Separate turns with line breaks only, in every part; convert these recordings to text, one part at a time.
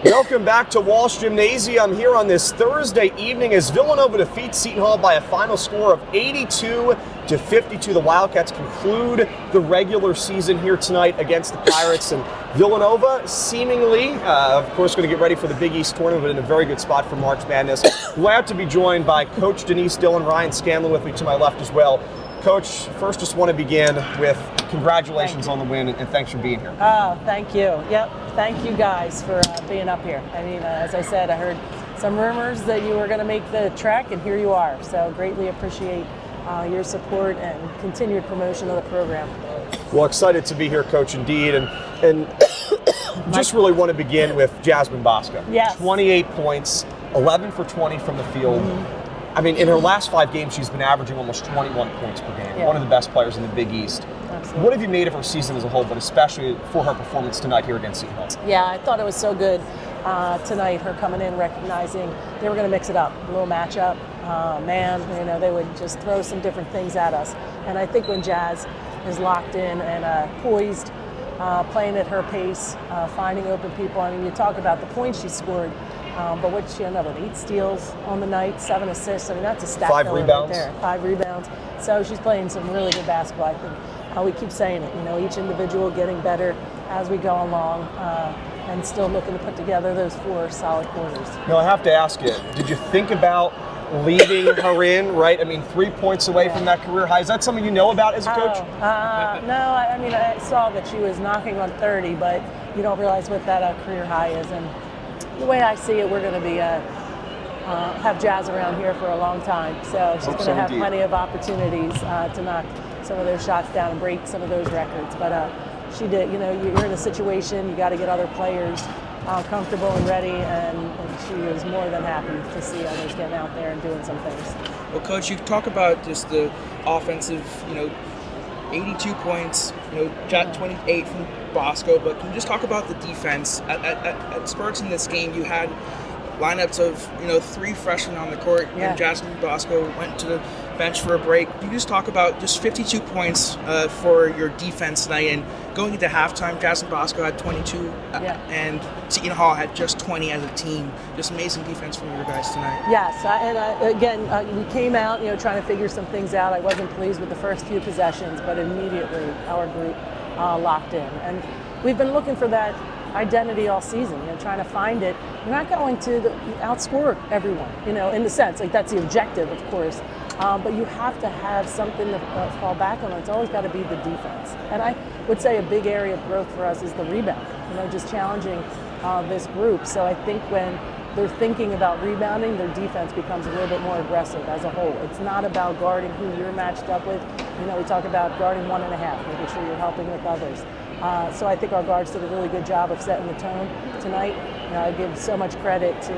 Welcome back to Walsh Gymnasium here on this Thursday evening as Villanova defeats Seton Hall by a final score of 82-52. The Wildcats conclude the regular season here tonight against the Pirates, and Villanova seemingly, of course, going to get ready for the Big East tournament, but in a very good spot for March Madness. Glad to be joined by Coach Denise Dillon, Ryan Scanlon with me to my left as well. Coach, first just want to begin with congratulations on the win and thanks for being here.
Oh, thank you. Yep, thank you guys for being up here. I mean, as I said, I heard some rumors that you were going to make the trek, and here you are. So greatly appreciate your support and continued promotion of the program.
Well, excited to be here, Coach, indeed. And just really want to begin with Jasmine Bosco.
Yes.
28 points, 11 for 20 from the field. I mean, in her last 5 games, she's been averaging almost 21 points per game.
Yeah.
One of the best players in the Big East.
Absolutely.
What have you made of her season as a whole, but especially for her performance tonight here against Seton Hall?
Yeah, I thought it was so good tonight, her coming in, recognizing they were going to mix it up, a little matchup, man, you know, they would just throw some different things at us. And I think when Jazz is locked in and poised, playing at her pace, finding open people, I mean, you talk about the points she scored, but what she ended up with 8 steals on the night, 7 assists. I mean, that's a stat
5
filler
rebounds.
right there. 5 rebounds. So she's playing some really good basketball. I think we keep saying it, you know, each individual getting better as we go along, and still looking to put together those 4 solid quarters.
Now, I have to ask you, did you think about leaving her in, right? I mean, 3 points away from that career high. Is that something you know about as a coach?
No, I mean, I saw that she was knocking on 30, but you don't realize what that career high is. And the way I see it, we're going to be have Jazz around here for a long time. So she's going to have plenty of opportunities to knock some of those shots down and break some of those records. But she did, you know, you're in a situation, you got to get other players comfortable and ready, and she was more than happy to see others getting out there and doing some things.
Well, Coach, you talk about just the offensive, you know, 82 points, you know, 28 from Bosco, but can you just talk about the defense? At spurts in this game, you had lineups of, you know, 3 freshmen on the court, and Jasmine Bosco went to the bench for a break. Can you just talk about just 52 points for your defense tonight, and going into halftime, Jasmine Bosco had 22, and Seton Hall had just 20 as a team. Just amazing defense from your guys tonight.
Yes, and again, we came out, you know, trying to figure some things out. I wasn't pleased with the first few possessions, but immediately our group locked in, and we've been looking for that identity all season, you know, trying to find it. You're not going to outscore everyone, you know, in the sense, like that's the objective, of course, but you have to have something to fall back on. It's always got to be the defense. And I would say a big area of growth for us is the rebound, you know, just challenging this group. So I think when they're thinking about rebounding, their defense becomes a little bit more aggressive as a whole. It's not about guarding who you're matched up with. You know, we talk about guarding 1.5, making sure you're helping with others. So I think our guards did a really good job of setting the tone tonight. You know, I give so much credit to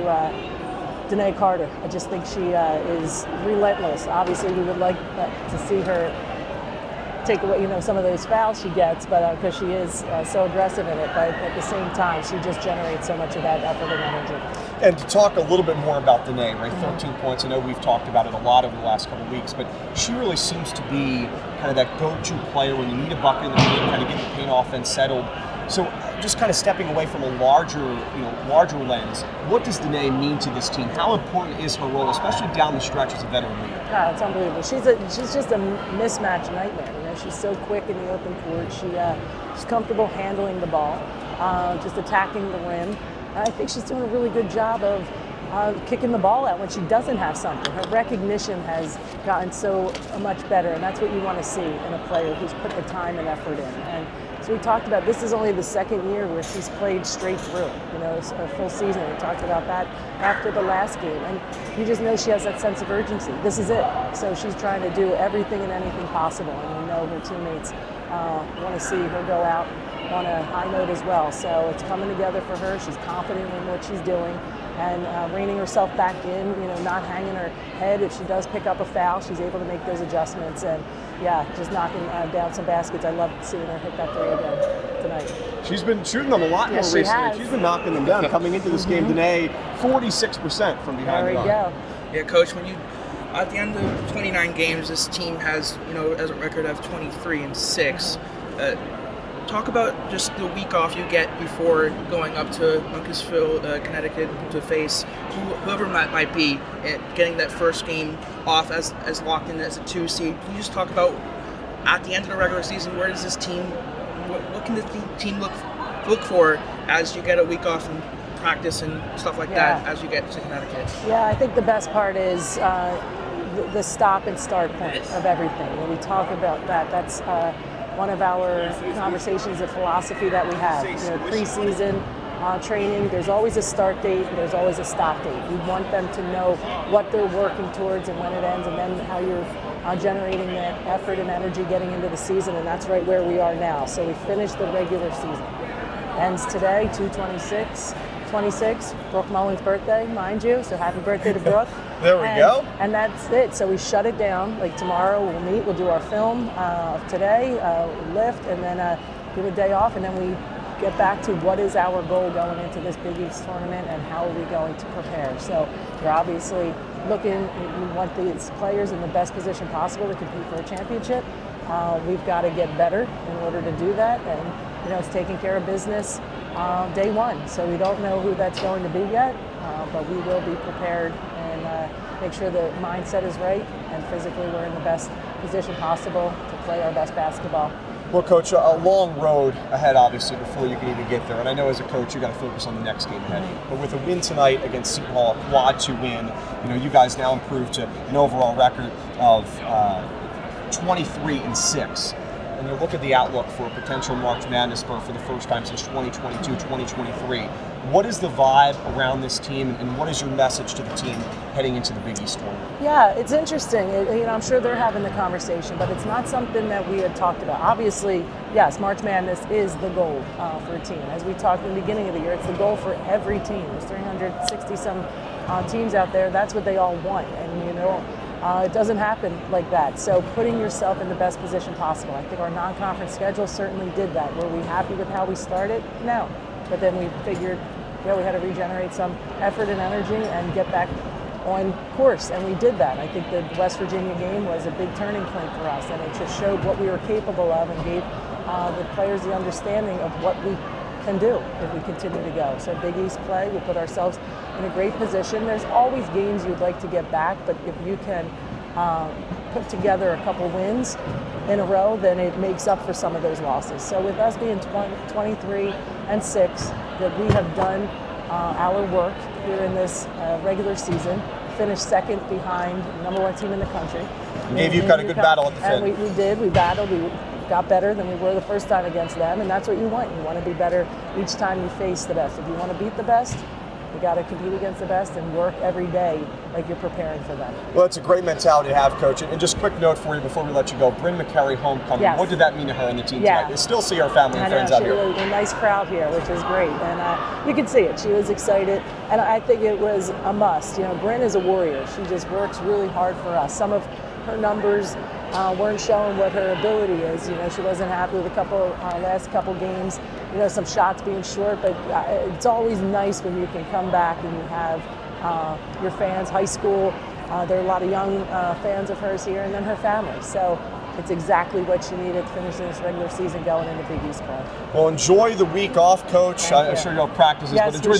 Danae Carter. I just think she is relentless. Obviously, we would like to see her take away, you know, some of those fouls she gets, but because she is so aggressive in it. But at the same time, she just generates so much of that effort and energy.
And to talk a little bit more about Danae, right? 13 points. I know we've talked about it a lot over the last couple of weeks, but she really seems to be kind of that go-to player when you need a bucket in the paint, kind of get the paint offense settled. So just kind of stepping away from a larger lens, what does Danae mean to this team? How important is her role, especially down the stretch as a veteran leader?
Oh, it's unbelievable. She's just a mismatch nightmare. You know, she's so quick in the open court. She's comfortable handling the ball, just attacking the rim. I think she's doing a really good job of kicking the ball out when she doesn't have something. Her recognition has gotten so much better, and that's what you want to see in a player who's put the time and effort in. And so we talked about this is only the 2nd year where she's played straight through, you know, a full season. We talked about that after the last game, and you just know she has that sense of urgency. This is it. So she's trying to do everything and anything possible, and you know her teammates want to see her go out on a high note as well. So it's coming together for her. She's confident in what she's doing and reining herself back in, you know, not hanging her head. If she does pick up a foul, she's able to make those adjustments and, yeah, just knocking down some baskets. I love seeing her hit that 3 again tonight.
She's been shooting them a lot more recently. She's been knocking them down. Coming into this game, Danae, 46% from behind the arc.
There we go.
Yeah, Coach, when you at the end of 29 games, this team has, you know, as a record of 23-6. talk about just the week off you get before going up to Uncasville, Connecticut to face whoever might be, getting that first game off as locked in as a 2 seed. Can you just talk about at the end of the regular season, where does this team, what can the team look for as you get a week off and practice and stuff like that as you get to Connecticut?
Yeah, I think the best part is the stop and start point of everything. When we talk about that, that's one of our conversations, the philosophy that we have. Preseason training, there's always a start date, and there's always a stop date. We want them to know what they're working towards and when it ends, and then how you're generating that effort and energy getting into the season, and that's right where we are now. So we finished the regular season. Ends today, 2/26, Brooke Mullen's birthday, mind you, so happy birthday to Brooke.
There we go.
And that's it. So we shut it down. Like tomorrow we'll meet, we'll do our film of today, lift, and then give a day off, and then we get back to what is our goal going into this Big East tournament and how are we going to prepare. So we're obviously looking, we want these players in the best position possible to compete for a championship. We've got to get better in order to do that, and it's taking care of business day one. So we don't know who that's going to be yet, but we will be prepared and make sure the mindset is right, and physically we're in the best position possible to play our best basketball.
Well, Coach, a long road ahead, obviously, before you can even get there. And I know as a coach, you got to focus on the next game ahead. But with a win tonight against Seton Hall, a quad 2 win, you guys now improved to an overall record of 23-6. And you look at the outlook for a potential March Madness berth for the first time since 2022, 2023. What is the vibe around this team, and what is your message to the team heading into the Big East tournament?
Yeah, it's interesting. I'm sure they're having the conversation, but it's not something that we had talked about. Obviously, yes, March Madness is the goal for a team. As we talked in the beginning of the year, it's the goal for every team. There's 360-some teams out there. That's what they all want, and it doesn't happen like that. So putting yourself in the best position possible. I think our non-conference schedule certainly did that. Were we happy with how we started? No. But then we figured, we had to regenerate some effort and energy and get back on course, and we did that. I think the West Virginia game was a big turning point for us, and it just showed what we were capable of and gave the players the understanding of what we can do if we continue to go. So Big East play, we put ourselves in a great position. There's always games you'd like to get back, but if you can put together a couple wins in a row, then it makes up for some of those losses. So with us being 23-6, that we have done our work here in this regular season, finished second behind the number 1 team in the country.
Gave you kind of good battle at the fin.
And we did. We battled. We got better than we were the first time against them, and that's what you want. You want to be better each time you face the best. If you want to beat the best, you got to compete against the best and work every day like you're preparing for them.
Well, it's a great mentality to have, Coach. And just a quick note for you before we let you go. Bryn McCary homecoming.
Yes.
What did that mean to her and the team tonight? You still see our family and friends out here.
A nice crowd here, which is great. And you can see it. She was excited. And I think it was a must. Bryn is a warrior. She just works really hard for us. Some of her numbers weren't showing what her ability is. She wasn't happy with last couple games. Some shots being short, but it's always nice when you can come back and you have your fans, high school. There are a lot of young fans of hers here, and then her family. So it's exactly what she needed to finish this regular season going into Big East play.
Well, enjoy the week off, Coach. I'm sure you'll have practices,
yes,
but enjoy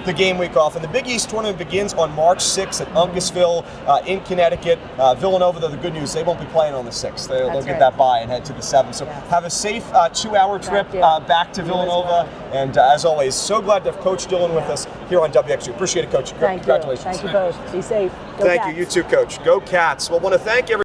the game week off. And the Big East tournament begins on March 6th at Uncasville in Connecticut. Villanova, though, the good news, they won't be playing on the 6th. They'll get that bye and head to the 7th. So have a safe 2-hour trip back to Villanova. And as always, so glad to have Coach Dillon with us here on WXVU. Appreciate it, Coach.
Thank
Congratulations.
You. Thank you both. Be safe. Go
Thank
Cats.
you. You too, Coach. Go Cats. Well, I want to thank everyone.